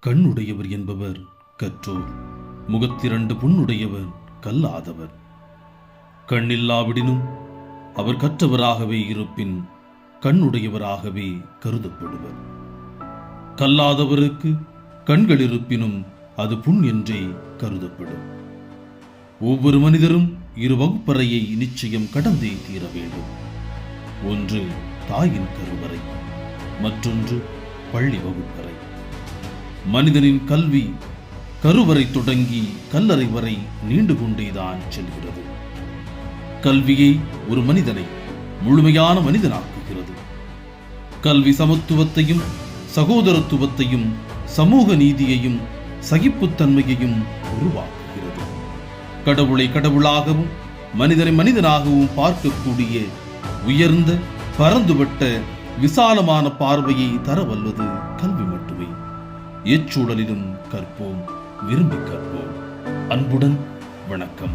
கண்ணுடையவர் என்பவர் கற்றோர், முகத்திரண்டு புண்ணுடையவர் கல்லாதவர். கண்ணில்லாவிடினும் அவர் கற்றவராகவே இருப்பின் கண்ணுடையவராகவே கருதப்படுவர். கல்லாதவருக்கு கண்கள் இருப்பினும் அது புண் என்றே கருதப்படும். ஒவ்வொரு மனிதரும் இரு வகுப்பறையை நிச்சயம் கடந்தே தீர வேண்டும். ஒன்று தாயின் கருவறை, மற்றொன்று பள்ளி வகுப்பறை. மனிதனின் கல்வி கருவறை தொடங்கி கல்லறை வரை நீண்டு கொண்டேதான் செல்கிறது. கல்வியை ஒரு மனிதனை முழுமையான மனிதனாக்குகிறது. கல்வி சமத்துவத்தையும் சகோதரத்துவத்தையும் சமூக நீதியையும் சகிப்புத்தன்மையையும் உருவாக்குகிறது. கடவுளை கடவுளாகவும் மனிதனை மனிதனாகவும் பார்க்கக்கூடிய உயர்ந்த பரந்துபட்ட விசாலமான பார்வையை தரவல்லது கல்வி மட்டுமே. எச்சூழலிலும் கற்போம், விரும்பி கற்போம். அன்புடன் வணக்கம்.